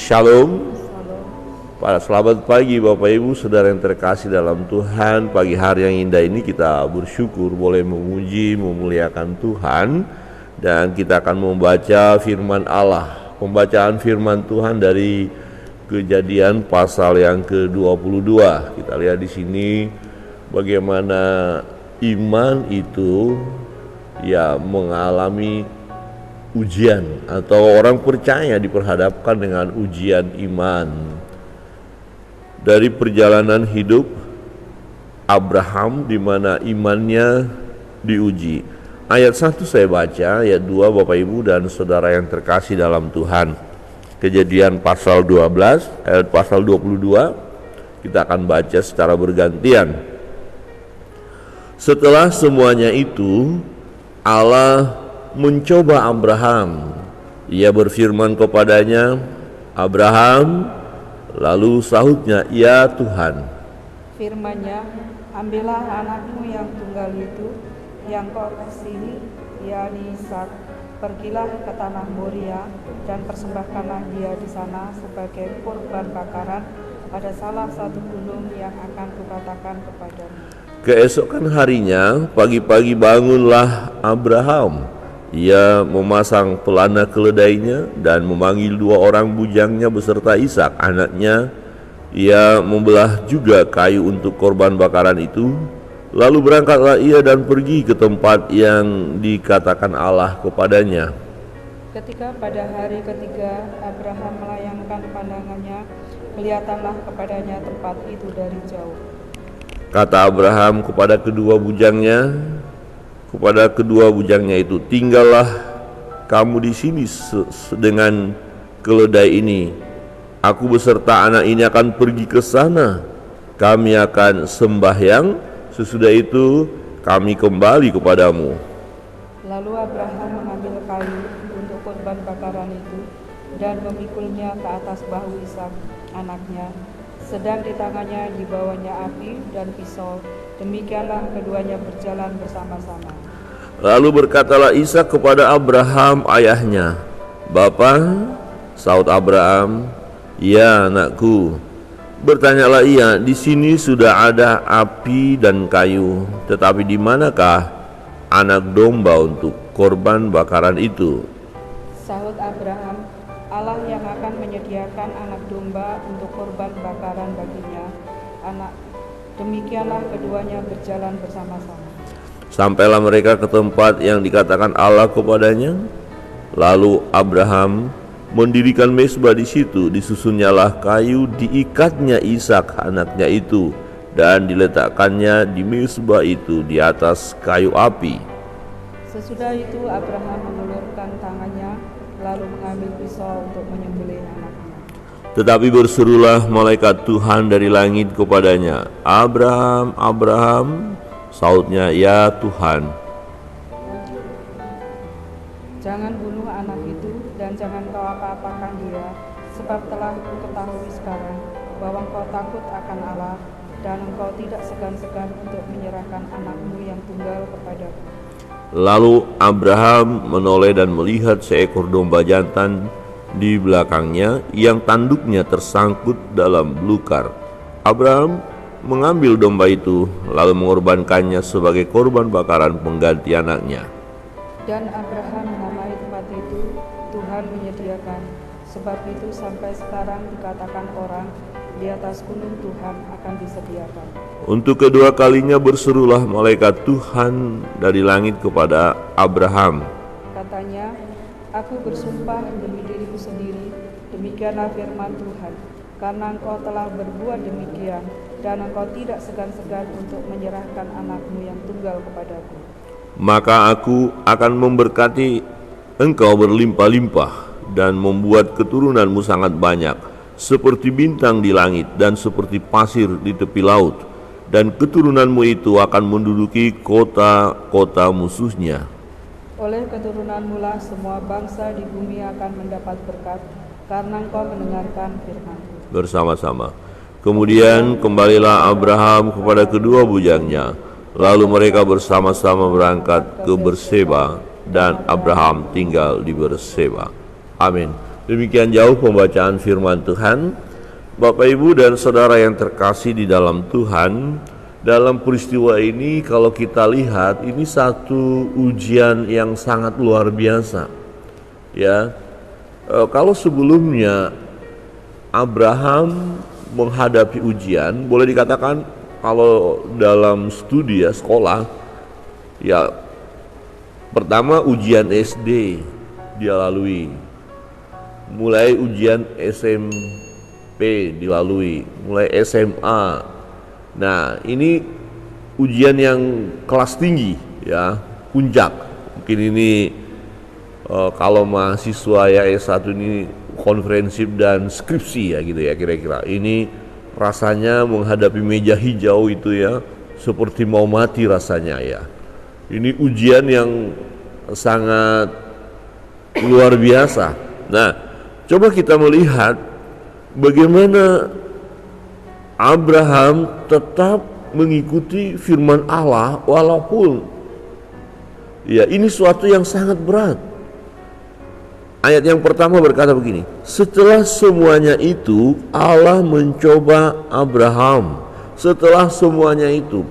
Shalom. Selamat pagi Bapak Ibu Saudara yang terkasih dalam Tuhan. Pagi hari yang indah ini kita bersyukur boleh memuji, memuliakan Tuhan. Dan kita akan membaca firman Allah. Pembacaan firman Tuhan dari Kejadian pasal yang ke-22. Kita lihat di sini bagaimana iman itu mengalami ujian, atau orang percaya diperhadapkan dengan ujian iman. Dari perjalanan hidup Abraham di mana imannya diuji. Ayat 1 saya baca, ayat 2 Bapak Ibu dan Saudara yang terkasih dalam Tuhan. Kejadian pasal 12, ayat pasal 22. Kita akan baca secara bergantian. Setelah semuanya itu, Allah mencoba Abraham. Ia berfirman kepadanya, "Abraham." Lalu sahutnya, "Ya Tuhan." Firman-Nya, "Ambillah anakmu yang tunggal itu, yang kau kasihi, yakni Ishak. Pergilah ke tanah Moria dan persembahkanlah dia di sana sebagai kurban bakaran pada salah satu gunung yang akan kukatakan kepadamu." Keesokan harinya, pagi-pagi bangunlah Abraham. Ia memasang pelana keledainya dan memanggil 2 orang bujangnya beserta Ishak anaknya. Ia membelah juga kayu untuk korban bakaran itu. Lalu berangkatlah ia dan pergi ke tempat yang dikatakan Allah kepadanya. Ketika pada hari ketiga Abraham melayangkan pandangannya, kelihatanlah kepadanya tempat itu dari jauh. Kata Abraham kepada kedua bujangnya itu, "Tinggallah kamu di sini dengan keledai ini. Aku beserta anak ini akan pergi ke sana. Kami akan sembahyang. Sesudah itu kami kembali kepadamu." Lalu Abraham mengambil kayu untuk korban bakaran itu dan memikulnya ke atas bahu Ishak anaknya. Sedang di tangannya dibawanya api dan pisau. Demikianlah keduanya berjalan bersama-sama. Lalu berkatalah Ishak kepada Abraham ayahnya, "Bapa." Sahut Abraham, "Ya anakku." Bertanyalah ia, "Di sini sudah ada api dan kayu, tetapi di manakah anak domba untuk korban bakaran itu?" Sahut Abraham, "Allah yang akan menyediakan anak domba untuk korban bakaran baginya, anak." Demikianlah keduanya berjalan bersama-sama. Sampailah mereka ke tempat yang dikatakan Allah kepadanya. Lalu Abraham mendirikan mezbah di situ. Disusunnyalah kayu, diikatnya Ishak anaknya itu, dan diletakkannya di mezbah itu di atas kayu api. Sesudah itu Abraham mengulurkan tangannya, lalu mengambil pisau untuk menyembelih anaknya. Tetapi berserulah malaikat Tuhan dari langit kepadanya, "Abraham, Abraham." Sahutnya, "Ya Tuhan." "Jangan bunuh anak itu dan jangan kau apa-apakan dia, sebab telah kuketahui sekarang bahwa engkau takut akan Allah dan engkau tidak segan-segan untuk menyerahkan anakmu yang tunggal kepadaku." Lalu Abraham menoleh dan melihat seekor domba jantan di belakangnya yang tanduknya tersangkut dalam belukar. Abraham mengambil domba itu lalu mengorbankannya sebagai korban bakaran pengganti anaknya. Dan Abraham menamai tempat itu Tuhan menyediakan. Sebab itu sampai sekarang dikatakan orang, di atas gunung Tuhan akan disediakan. Untuk kedua kalinya berserulah malaikat Tuhan dari langit kepada Abraham. Katanya, "Aku bersumpah demi diriku sendiri, demikianlah firman Tuhan, karena engkau telah berbuat demikian, dan engkau tidak segan-segan untuk menyerahkan anakmu yang tunggal kepadaku. Maka aku akan memberkati engkau berlimpah-limpah dan membuat keturunanmu sangat banyak, seperti bintang di langit dan seperti pasir di tepi laut, dan keturunanmu itu akan menduduki kota-kota musuhnya. Oleh keturunanmu lah semua bangsa di bumi akan mendapat berkat, karena engkau mendengarkan firman-Ku." Bersama-sama. Kemudian kembalilah Abraham kepada kedua bujangnya, lalu mereka bersama-sama berangkat ke Berseba, dan Abraham tinggal di Berseba. Amin. Demikian jauh pembacaan firman Tuhan. Bapak, Ibu, dan saudara yang terkasih di dalam Tuhan, dalam peristiwa ini kalau kita lihat, ini satu ujian yang sangat luar biasa. Ya, kalau sebelumnya Abraham menghadapi ujian, boleh dikatakan kalau dalam studi ya, sekolah, ya pertama ujian SD dia lalui, mulai ujian SMP dilalui, mulai SMA. Nah, ini ujian yang kelas tinggi ya, puncak. Mungkin ini kalau mahasiswa ya S1 ini konferensi dan skripsi ya gitu ya, kira-kira. Ini rasanya menghadapi meja hijau itu ya, seperti mau mati rasanya ya. Ini ujian yang sangat luar biasa. Nah, coba kita melihat bagaimana Abraham tetap mengikuti firman Allah walaupun ya ini suatu yang sangat berat. Ayat yang pertama berkata begini, setelah semuanya itu Allah mencoba Abraham. Setelah semuanya itu,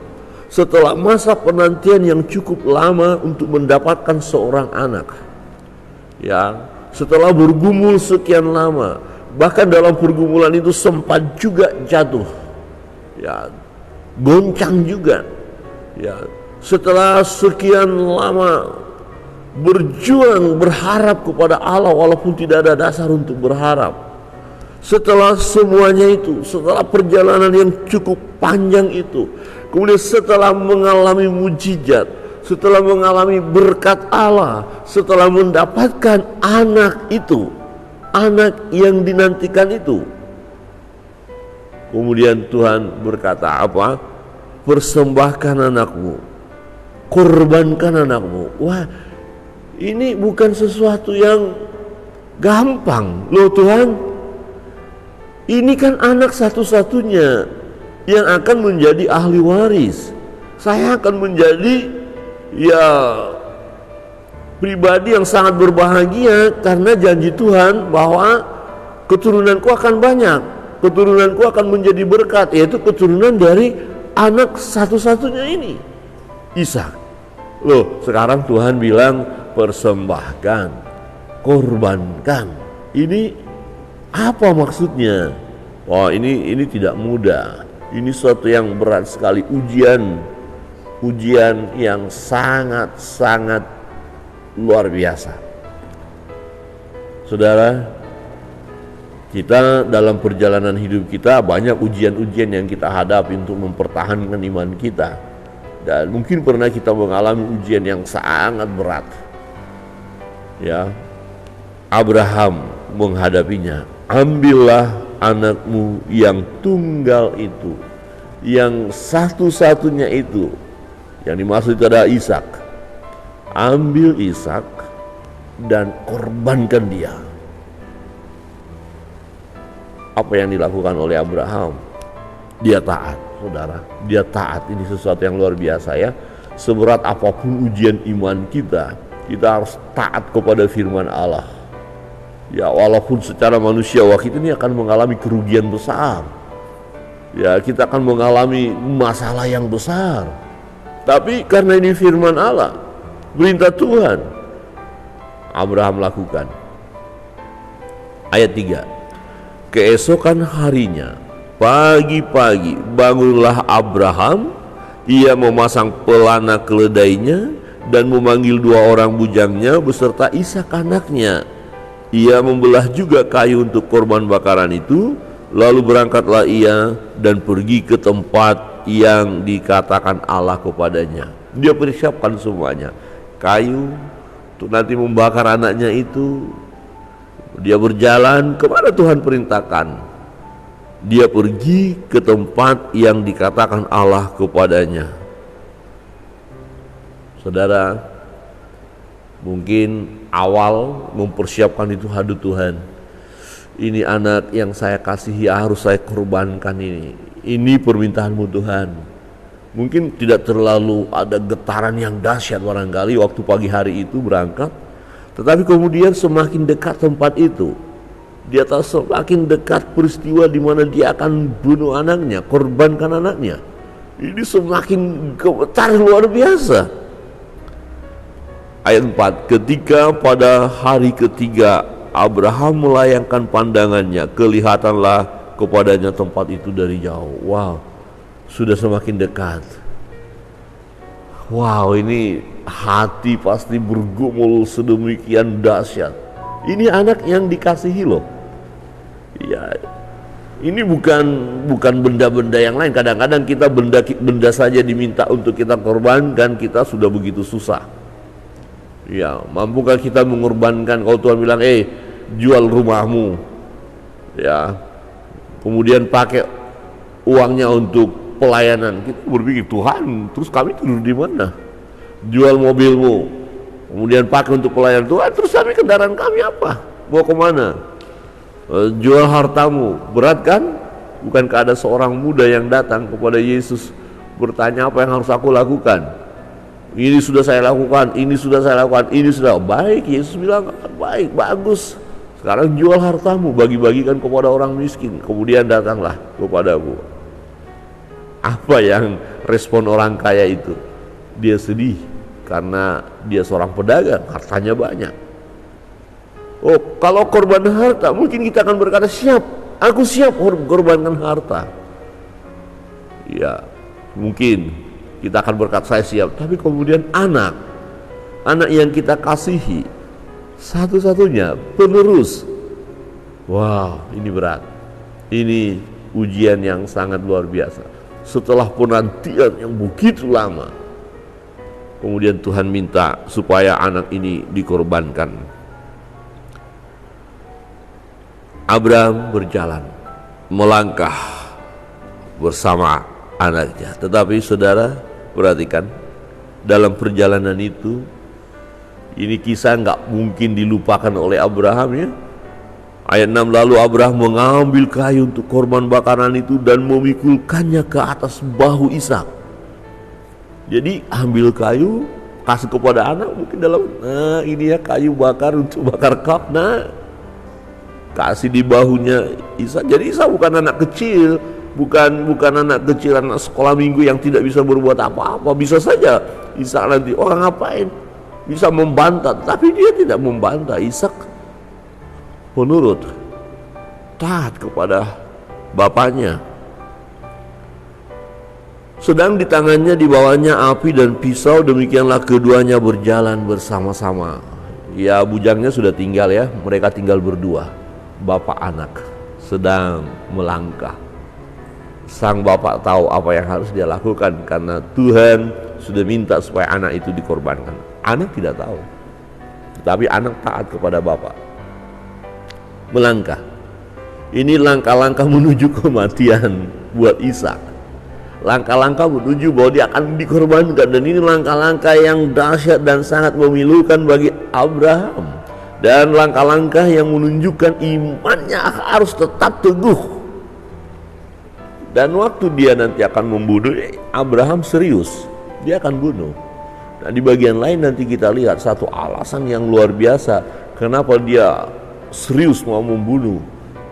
setelah masa penantian yang cukup lama untuk mendapatkan seorang anak, ya, setelah bergumul sekian lama, bahkan dalam pergumulan itu sempat juga jatuh, ya, goncang juga, ya, setelah sekian lama berjuang berharap kepada Allah walaupun tidak ada dasar untuk berharap. Setelah semuanya itu, setelah perjalanan yang cukup panjang itu, kemudian setelah mengalami mujizat, setelah mengalami berkat Allah, setelah mendapatkan anak itu, anak yang dinantikan itu, kemudian Tuhan berkata apa? Persembahkan anakmu, korbankan anakmu. Wah, ini bukan sesuatu yang gampang loh Tuhan. Ini kan anak satu-satunya yang akan menjadi ahli waris. Saya akan menjadi ya pribadi yang sangat berbahagia karena janji Tuhan bahwa keturunanku akan banyak, keturunanku akan menjadi berkat, yaitu keturunan dari anak satu-satunya ini, Ishak. Loh, sekarang Tuhan bilang persembahkan, korbankan. Ini apa maksudnya? Wah, ini tidak mudah. Ini suatu yang berat sekali, ujian yang sangat luar biasa. Saudara, kita dalam perjalanan hidup kita banyak ujian-ujian yang kita hadapi untuk mempertahankan iman kita. Dan mungkin pernah kita mengalami ujian yang sangat berat. Ya, Abraham menghadapinya. Ambillah anakmu yang tunggal itu, yang satu-satunya itu, yang dimaksud adalah Ishak. Ambil Ishak dan korbankan dia. Apa yang dilakukan oleh Abraham? Dia taat, saudara. Dia taat. Ini sesuatu yang luar biasa ya. Seberat apapun ujian iman kita, kita harus taat kepada firman Allah. Ya, walaupun secara manusia kita ini akan mengalami kerugian besar. Ya, kita akan mengalami masalah yang besar. Tapi karena ini firman Allah, perintah Tuhan, Abraham lakukan. Ayat 3. Keesokan harinya, pagi-pagi bangunlah Abraham. Ia memasang pelana keledainya dan memanggil 2 orang bujangnya beserta Ishak anaknya. Ia membelah juga kayu untuk korban bakaran itu. Lalu berangkatlah ia dan pergi ke tempat yang dikatakan Allah kepadanya. Dia persiapkan semuanya, kayu untuk nanti membakar anaknya itu. Dia berjalan kemana Tuhan perintahkan. Dia pergi ke tempat yang dikatakan Allah kepadanya. Saudara, mungkin awal mempersiapkan itu, haduh Tuhan, ini anak yang saya kasihi harus saya korbankan ini. Ini permintaanmu Tuhan. Mungkin tidak terlalu ada getaran yang dahsyat barangkali waktu pagi hari itu berangkat. Tetapi kemudian semakin dekat tempat itu, Dia tahu semakin dekat peristiwa di mana dia akan bunuh anaknya, korbankan anaknya. Ini semakin gemetar luar biasa. Ayat 4, ketika pada hari ketiga Abraham melayangkan pandangannya, kelihatanlah kepadanya tempat itu dari jauh. Wow, sudah semakin dekat. Wow, ini hati pasti bergumul sedemikian dahsyat. Ini anak yang dikasihi loh. Ya, ini bukan benda-benda yang lain. Kadang-kadang kita benda saja diminta untuk kita korbankan, kita sudah begitu susah. Ya, mampukah kita mengorbankan? Kalau Tuhan bilang, jual rumahmu, ya, kemudian pakai uangnya untuk pelayanan, kita berpikir, Tuhan, terus kami tidur di mana? Jual mobilmu, kemudian pakai untuk pelayanan, Tuhan, terus kami kendaraan kami apa? Mau kemana? Jual hartamu, berat kan? Bukankah ada seorang muda yang datang kepada Yesus bertanya, apa yang harus aku lakukan? Ini sudah saya lakukan, ini sudah saya lakukan, ini sudah baik. Yesus bilang, baik, bagus. Sekarang jual hartamu, bagi-bagikan kepada orang miskin, kemudian datanglah kepadaku. Apa yang respon orang kaya itu? Dia sedih karena dia seorang pedagang, hartanya banyak. Oh, kalau korban harta, mungkin kita akan berkata, siap, aku siap korbankan harta. Ya, mungkin kita akan berkata, saya siap. Tapi kemudian anak yang kita kasihi, satu-satunya penerus. Wow, ini berat. Ini ujian yang sangat luar biasa. Setelah penantian yang begitu lama, kemudian Tuhan minta supaya anak ini dikorbankan. Abraham berjalan, melangkah bersama anaknya. Tetapi saudara perhatikan, dalam perjalanan itu, ini kisah nggak mungkin dilupakan oleh Abraham ya. Ayat 6, lalu Abraham mengambil kayu untuk korban bakaran itu dan memikulkannya ke atas bahu Ishak. Jadi ambil kayu, kasih kepada anak, mungkin dalam, nah ini ya kayu bakar untuk bakar kap, nah kasih di bahunya Ishak. Jadi Ishak bukan anak kecil, bukan anak kecil, anak sekolah minggu yang tidak bisa berbuat apa-apa. Bisa saja Ishak nanti orang ngapain bisa membantah, tapi dia tidak membantah. Ishak penurut, taat kepada bapaknya. Sedang di tangannya dibawanya api dan pisau, demikianlah keduanya berjalan bersama-sama. Ya, bujangnya sudah tinggal ya, mereka tinggal berdua. Bapak anak sedang melangkah. Sang bapak tahu apa yang harus dia lakukan karena Tuhan sudah minta supaya anak itu dikorbankan. Anak tidak tahu, tetapi anak taat kepada bapak. Melangkah. Ini langkah-langkah menuju kematian buat Ishak. Langkah-langkah menuju bahwa dia akan dikorbankan, dan ini langkah-langkah yang dahsyat dan sangat memilukan bagi Abraham. Dan langkah-langkah yang menunjukkan imannya harus tetap teguh. Dan waktu dia nanti akan membunuh, Abraham serius, dia akan bunuh. Nah, di bagian lain nanti kita lihat satu alasan yang luar biasa kenapa dia serius mau membunuh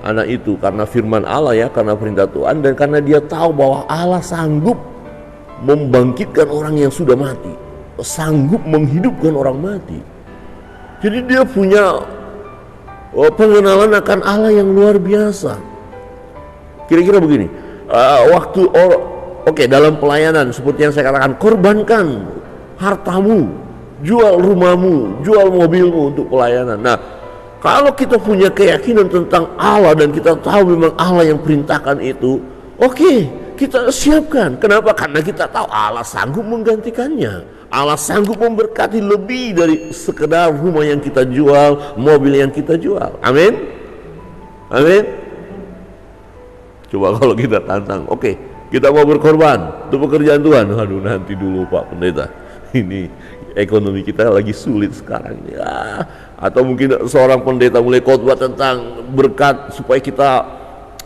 anak itu, karena firman Allah ya, karena perintah Tuhan, dan karena dia tahu bahwa Allah sanggup membangkitkan orang yang sudah mati, sanggup menghidupkan orang mati. Jadi dia punya pengenalan akan Allah yang luar biasa. Kira-kira begini, dalam pelayanan seperti yang saya katakan, korbankan hartamu, jual rumahmu, jual mobilmu untuk pelayanan. Nah, kalau kita punya keyakinan tentang Allah dan kita tahu memang Allah yang perintahkan itu, kita siapkan. Kenapa? Karena kita tahu Allah sanggup menggantikannya. Allah sanggup memberkati lebih dari sekedar rumah yang kita jual, mobil yang kita jual. Amin. Amin. Coba kalau kita tantang, kita mau berkorban untuk pekerjaan Tuhan. Aduh, nanti dulu Pak Pendeta, ini ekonomi kita lagi sulit sekarang ya. Atau mungkin seorang pendeta mulai khotbah tentang berkat supaya kita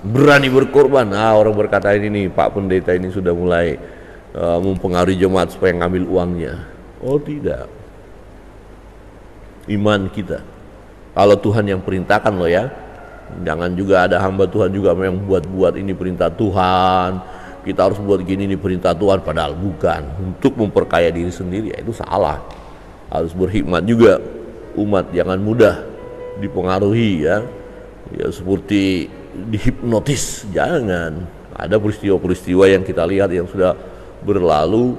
berani berkorban. Orang berkata ini nih, Pak Pendeta ini sudah mulai mempengaruhi jemaat supaya ngambil uangnya. Oh tidak, iman kita, kalau Tuhan yang perintahkan loh ya, Jangan juga ada hamba Tuhan juga yang buat-buat ini perintah Tuhan, kita harus buat gini, ini perintah Tuhan, padahal bukan, untuk memperkaya diri sendiri. Itu salah. Harus berhikmat juga umat, jangan mudah dipengaruhi ya seperti dihipnotis. Jangan. Ada peristiwa-peristiwa yang kita lihat yang sudah berlalu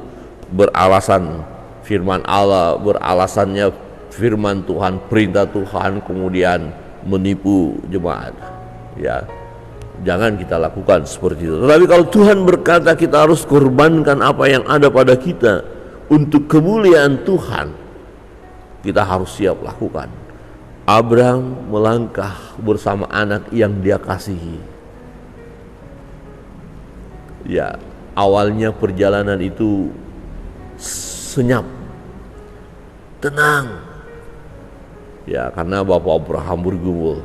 beralasan firman Allah, beralasannya firman Tuhan, perintah Tuhan, kemudian menipu jemaat. Ya, jangan kita lakukan seperti itu. Tetapi kalau Tuhan berkata kita harus korbankan apa yang ada pada kita untuk kemuliaan Tuhan, kita harus siap lakukan. Abraham melangkah bersama anak yang dia kasihi. Ya, awalnya perjalanan itu senyap, tenang. Ya, karena Bapak Abraham bergumul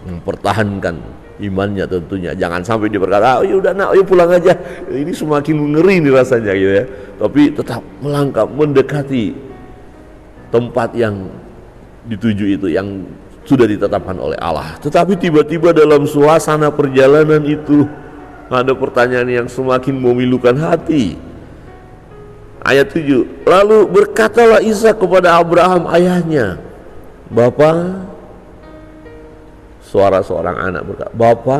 mempertahankan imannya tentunya. Jangan sampai dia berkata, "Oh, udah nak, ayo pulang aja." Ini semakin ngeri nih rasanya gitu ya. Tapi tetap melangkah mendekati tempat yang dituju itu, yang sudah ditetapkan oleh Allah. Tetapi tiba-tiba dalam suasana perjalanan itu ada pertanyaan yang semakin memilukan hati. Ayat 7, lalu berkatalah Ishak kepada Abraham ayahnya, "Bapa," suara seorang anak berkata, "Bapa."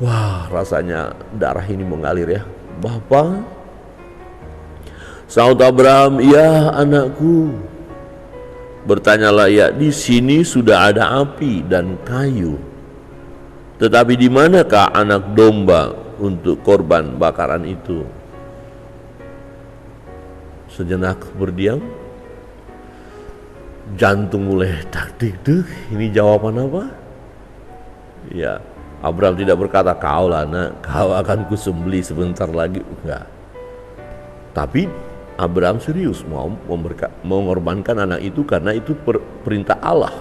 Wah, rasanya darah ini mengalir ya. "Bapa." Sahut Abraham, "Ya anakku." Bertanyalah ia, "Di sini sudah ada api dan kayu, tetapi di manakah anak domba untuk korban bakaran itu?" Sejenak berdiam, jantung mulai tak-dik-dik. Ini jawaban apa? Ya, Abraham tidak berkata, "Kau lah nak, kau akan kusembelih sebentar lagi." Enggak. Tapi Abraham serius mau mengorbankan anak itu karena itu perintah Allah.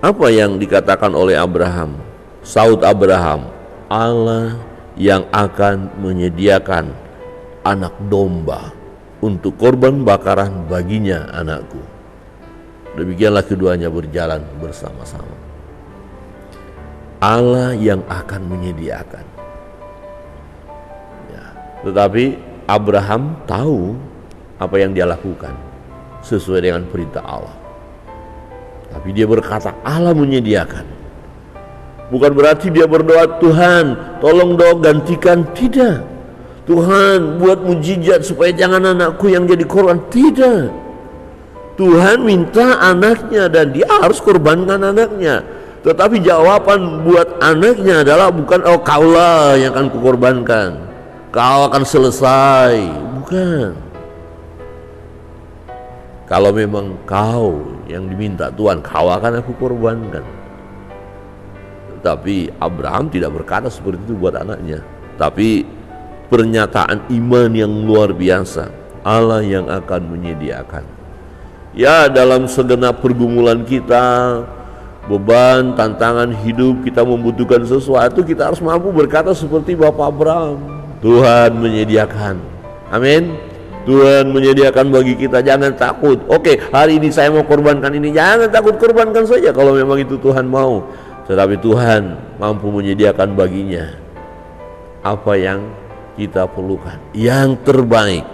Apa yang dikatakan oleh Abraham? Sahut Abraham, "Allah yang akan menyediakan anak domba untuk korban bakaran baginya anakku." Demikianlah keduanya berjalan bersama-sama. Allah yang akan menyediakan. Ya, tetapi Abraham tahu apa yang dia lakukan sesuai dengan perintah Allah. Tapi dia berkata Allah menyediakan. Bukan berarti dia berdoa, "Tuhan tolong dong gantikan." Tidak. "Tuhan buat mujizat supaya jangan anakku yang jadi korban." Tidak. Tuhan minta anaknya dan dia harus korbankan anaknya. Tetapi jawaban buat anaknya adalah bukan, "Oh, kaulah yang akan kukorbankan, kau akan selesai." Bukan. Kalau memang kau yang diminta Tuhan, kau akan aku korbankan. Tapi Abraham tidak berkata seperti itu buat anaknya. Tapi pernyataan iman yang luar biasa, Allah yang akan menyediakan. Ya, dalam segenap pergumulan kita, beban, tantangan hidup, kita membutuhkan sesuatu, kita harus mampu berkata seperti Bapak Abraham, Tuhan menyediakan. Amin. Tuhan menyediakan bagi kita, jangan takut. Oke, hari ini saya mau korbankan ini, jangan takut, korbankan saja kalau memang itu Tuhan mau. Tetapi Tuhan mampu menyediakan baginya apa yang kita perlukan, yang terbaik.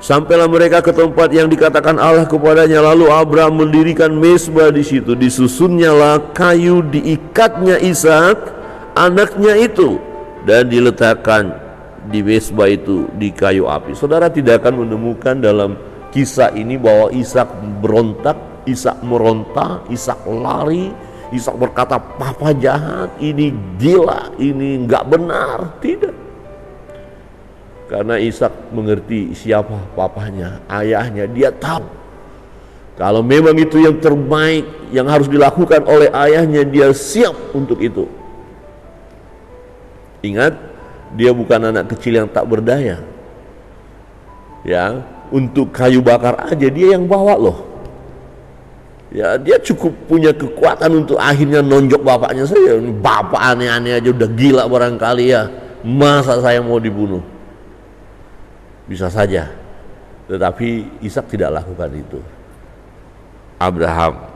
Sampailah mereka ke tempat yang dikatakan Allah kepadanya. Lalu Abraham mendirikan mezbah di situ. Disusunnyalah kayu, diikatnya Ishak anaknya itu, dan diletakkan di mezbah itu di kayu api. Saudara tidak akan menemukan dalam kisah ini bahwa Ishak berontak, Ishak meronta, Ishak lari, Ishak berkata, "Papa jahat, ini gila, ini nggak benar." Tidak. Karena Ishak mengerti siapa papanya, ayahnya. Dia tahu kalau memang itu yang terbaik yang harus dilakukan oleh ayahnya, dia siap untuk itu. Ingat, dia bukan anak kecil yang tak berdaya. Ya, untuk kayu bakar aja dia yang bawa loh. Ya, dia cukup punya kekuatan untuk akhirnya nonjok bapaknya saja. Bapak aneh-aneh aja udah gila barangkali ya. Masa saya mau dibunuh? Bisa saja. Tetapi Ishak tidak lakukan itu. Abraham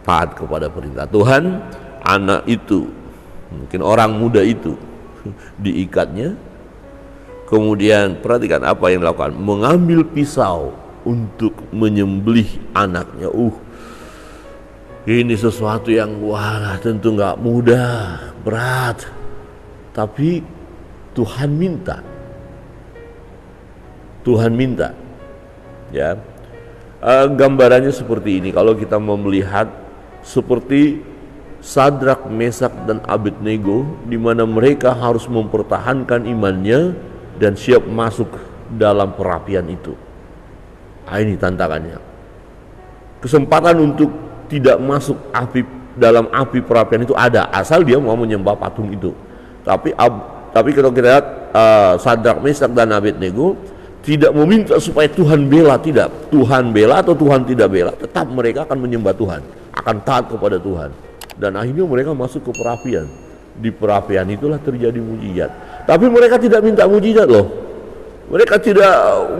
taat kepada perintah Tuhan. Anak itu, mungkin orang muda itu, diikatnya. Kemudian perhatikan apa yang dilakukan, mengambil pisau untuk menyembelih anaknya. Ini sesuatu yang tentu nggak mudah, berat. Tapi Tuhan minta. Ya, gambarannya seperti ini. Kalau kita mau melihat seperti Sadrak, Mesak, dan Abednego, di mana mereka harus mempertahankan imannya dan siap masuk dalam perapian itu. Ini tantangannya. Kesempatan untuk tidak masuk dalam api perapian itu ada, asal dia mau menyembah patung itu. Tapi kalau kita lihat Sadrak, Mesak, dan Abednego tidak meminta supaya Tuhan bela, tidak. Tuhan bela atau Tuhan tidak bela, tetap mereka akan menyembah Tuhan, akan taat kepada Tuhan. Dan akhirnya mereka masuk ke perapian. Di perapian itulah terjadi mujizat. Tapi mereka tidak minta mujizat loh. Mereka tidak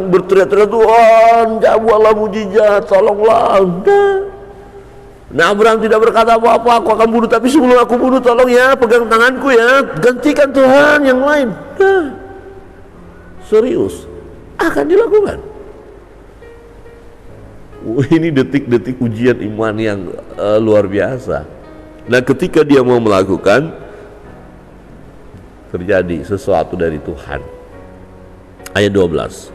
berteriak-teriak, Tuhan buatlah mujizat, tolonglah. Nah, Abraham tidak berkata apa-apa, aku akan bunuh, tapi sebelum aku bunuh tolong ya, pegang tanganku ya, gantikan Tuhan yang lain. Serius, akan dilakukan. Ini detik-detik ujian iman yang luar biasa. Nah, ketika dia mau melakukan, terjadi sesuatu dari Tuhan. Ayat 12.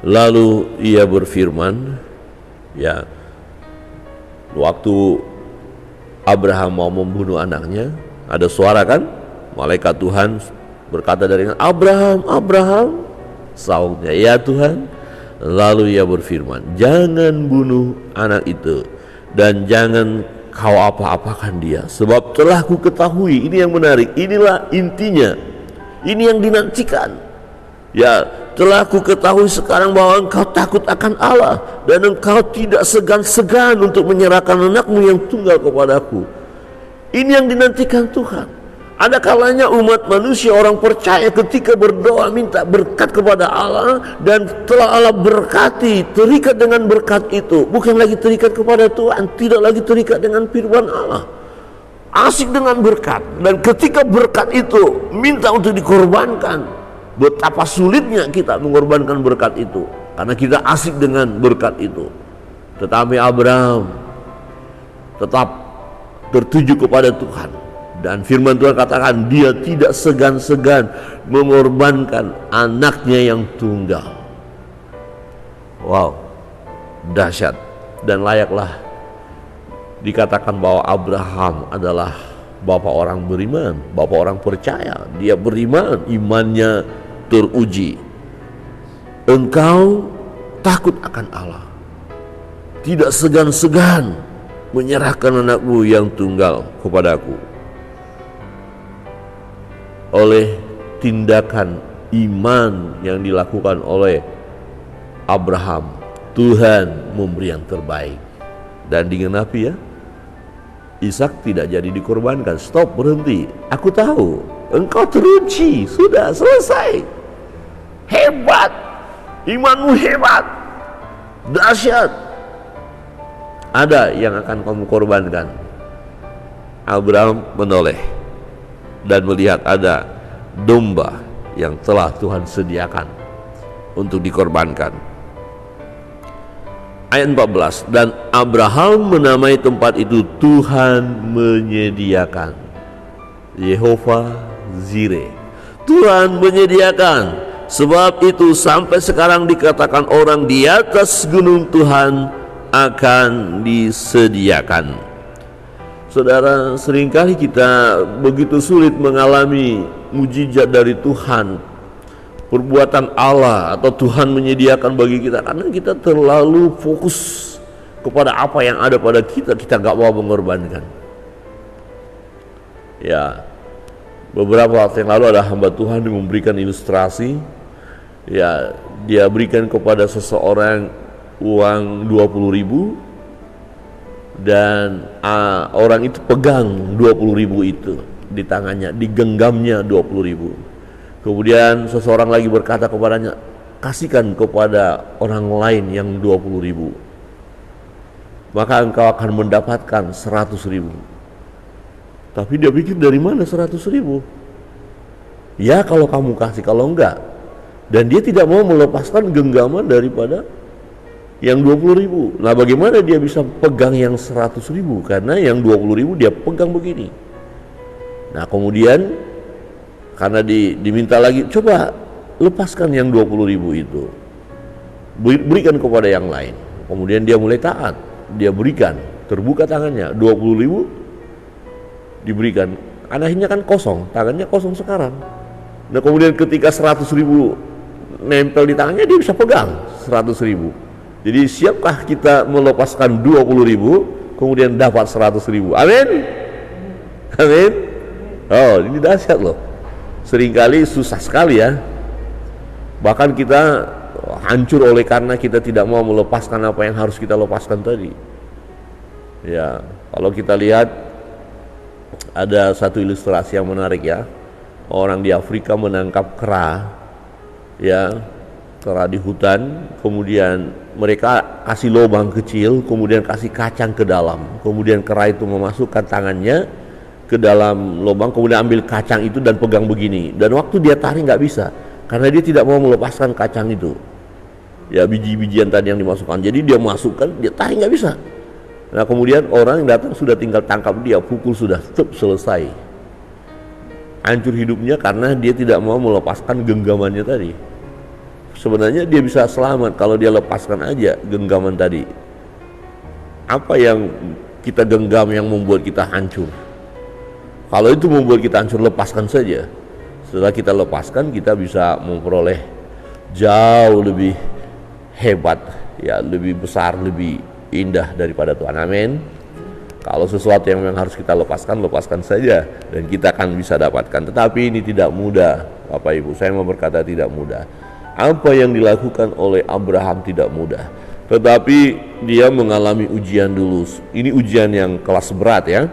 Lalu ia berfirman, ya, waktu Abraham mau membunuh anaknya, ada suara kan? Malaikat Tuhan berkata dari Abraham, Abraham. Sautnya, ya Tuhan. Lalu ia berfirman, jangan bunuh anak itu dan jangan kau apa-apakan dia, sebab telah ku ketahui. Ini yang menarik, inilah intinya, ini yang dinantikan. Ya, telah ku ketahui sekarang bahwa engkau takut akan Allah dan engkau tidak segan-segan untuk menyerahkan anakmu yang tunggal kepadaku. Ini yang dinantikan Tuhan. Ada kalanya umat manusia, orang percaya, ketika berdoa minta berkat kepada Allah dan telah Allah berkati, terikat dengan berkat itu, bukan lagi terikat kepada Tuhan, tidak lagi terikat dengan firman Allah, asik dengan berkat. Dan ketika berkat itu minta untuk dikorbankan, betapa sulitnya kita mengorbankan berkat itu karena kita asik dengan berkat itu. Tetapi Abraham tetap tertuju kepada Tuhan. Dan firman Tuhan katakan dia tidak segan-segan mengorbankan anaknya yang tunggal. Wow, dahsyat. Dan layaklah dikatakan bahwa Abraham adalah bapak orang beriman, bapak orang percaya. Dia beriman, imannya teruji. Engkau takut akan Allah, tidak segan-segan menyerahkan anakmu yang tunggal kepadaku. Oleh tindakan iman yang dilakukan oleh Abraham, Tuhan memberi yang terbaik dan digenapi, ya. Ishak tidak jadi dikorbankan. Stop, berhenti. Aku tahu engkau teruji, sudah selesai. Hebat, imanmu hebat, dahsyat. Ada yang akan kamu korbankan. Abraham menoleh dan melihat ada domba yang telah Tuhan sediakan untuk dikorbankan. Ayat 14, dan Abraham menamai tempat itu Tuhan menyediakan. Yehova Jireh, Tuhan menyediakan. Sebab itu sampai sekarang dikatakan orang di atas gunung Tuhan akan disediakan. Saudara, seringkali kita begitu sulit mengalami mujizat dari Tuhan, perbuatan Allah atau Tuhan menyediakan bagi kita, karena kita terlalu fokus kepada apa yang ada pada kita, kita gak mau mengorbankan. Ya, beberapa waktu yang lalu ada hamba Tuhan yang memberikan ilustrasi. Ya, dia berikan kepada seseorang uang 20.000 dan orang itu pegang 20.000 itu di tangannya, digenggamnya 20.000. Kemudian seseorang lagi berkata kepadanya, kasihkan kepada orang lain yang 20.000. maka engkau akan mendapatkan 100.000. Tapi dia pikir dari mana 100.000? Ya kalau kamu kasih, kalau enggak. Dan dia tidak mau melepaskan genggaman daripada yang 20.000. Nah bagaimana dia bisa pegang yang 100.000? Karena yang 20.000 dia pegang begini. Nah kemudian karena diminta lagi, coba lepaskan yang 20.000 itu, berikan kepada yang lain. Kemudian dia mulai taat, dia berikan, terbuka tangannya, 20.000 diberikan. Akhirnya kan kosong, tangannya kosong sekarang. Nah kemudian ketika 100.000 nempel di tangannya, dia bisa pegang 100.000. Jadi siapkah kita melepaskan 20.000 kemudian dapat 100.000? Amin. Amin. Oh ini dahsyat loh. Seringkali susah sekali ya. Bahkan kita hancur oleh karena kita tidak mau melepaskan apa yang harus kita lepaskan tadi. Ya, kalau kita lihat ada satu ilustrasi yang menarik ya. Orang di Afrika menangkap kera, ya, kera di hutan, kemudian mereka kasih lubang kecil, kemudian kasih kacang ke dalam, kemudian kera itu memasukkan tangannya ke dalam lubang, kemudian ambil kacang itu dan pegang begini, dan waktu dia tarik nggak bisa, karena dia tidak mau melepaskan kacang itu, ya biji-bijian tadi yang dimasukkan, jadi dia masukkan, dia tarik nggak bisa. Nah kemudian orang yang datang sudah tinggal tangkap dia, pukul sudah selesai. Hancur hidupnya karena dia tidak mau melepaskan genggamannya tadi. Sebenarnya dia bisa selamat kalau dia lepaskan aja genggaman tadi. Apa yang kita genggam yang membuat kita hancur? Kalau itu membuat kita hancur, lepaskan saja. Setelah kita lepaskan, kita bisa memperoleh jauh lebih hebat, ya, lebih besar, lebih indah daripada Tuhan. Amin. Kalau sesuatu yang memang harus kita lepaskan, lepaskan saja dan kita akan bisa dapatkan. Tetapi ini tidak mudah, Bapak Ibu. Saya mau berkata tidak mudah. Apa yang dilakukan oleh Abraham tidak mudah. Tetapi dia mengalami ujian dulu. Ini ujian yang kelas berat ya.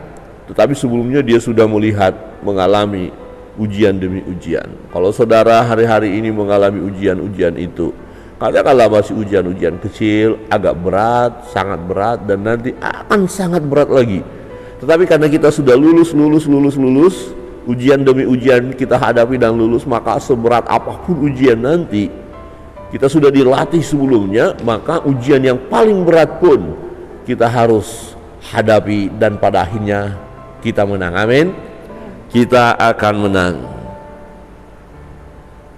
Tetapi sebelumnya dia sudah melihat, mengalami ujian demi ujian. Kalau saudara hari-hari ini mengalami ujian-ujian itu, katakanlah masih ujian-ujian kecil, agak berat, sangat berat, dan nanti akan sangat berat lagi. Tetapi karena kita sudah lulus, ujian demi ujian kita hadapi dan lulus, maka seberat apapun ujian nanti, kita sudah dilatih sebelumnya, maka ujian yang paling berat pun kita harus hadapi dan pada akhirnya kita menang. Amin. Kita akan menang.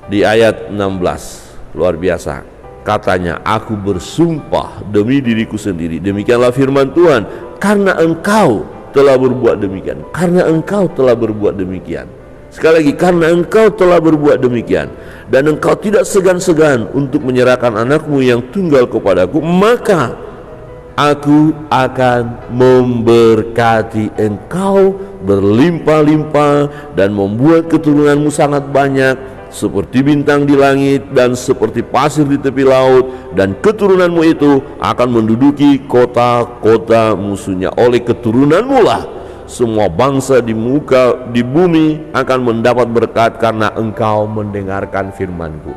Di ayat 16, luar biasa. Katanya, aku bersumpah demi diriku sendiri, demikianlah firman Tuhan, karena engkau telah berbuat demikian, karena engkau telah berbuat demikian. Sekali lagi, karena engkau telah berbuat demikian, dan engkau tidak segan-segan untuk menyerahkan anakmu yang tunggal kepadaku, maka aku akan memberkati engkau berlimpah-limpah dan membuat keturunanmu sangat banyak, seperti bintang di langit dan seperti pasir di tepi laut, dan keturunanmu itu akan menduduki kota-kota musuhnya. Oleh keturunanmu lah semua bangsa di bumi akan mendapat berkat, karena engkau mendengarkan firman-Ku.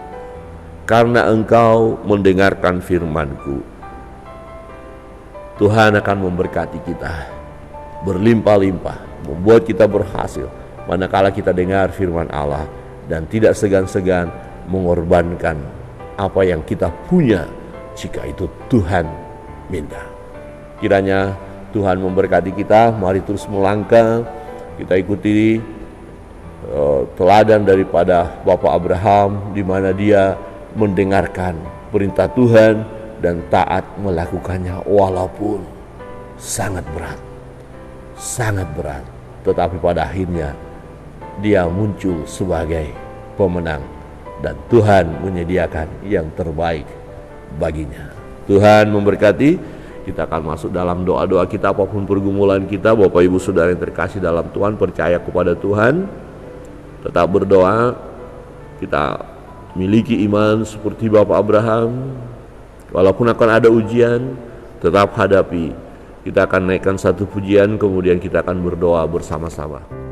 Karena engkau mendengarkan firman-Ku, Tuhan akan memberkati kita berlimpah-limpah, membuat kita berhasil manakala kita dengar firman Allah dan tidak segan-segan mengorbankan apa yang kita punya jika itu Tuhan minta. Kiranya Tuhan memberkati kita. Mari terus melangkah, kita ikuti teladan daripada Bapak Abraham, di mana dia mendengarkan perintah Tuhan dan taat melakukannya walaupun sangat berat, tetapi pada akhirnya dia muncul sebagai pemenang dan Tuhan menyediakan yang terbaik baginya. Tuhan memberkati. Kita akan masuk dalam doa-doa kita, apapun pergumulan kita. Bapak Ibu Saudara yang terkasih dalam Tuhan, percaya kepada Tuhan, tetap berdoa. Kita miliki iman seperti Bapak Abraham. Walaupun akan ada ujian, tetap hadapi. Kita akan naikkan satu pujian, kemudian kita akan berdoa bersama-sama.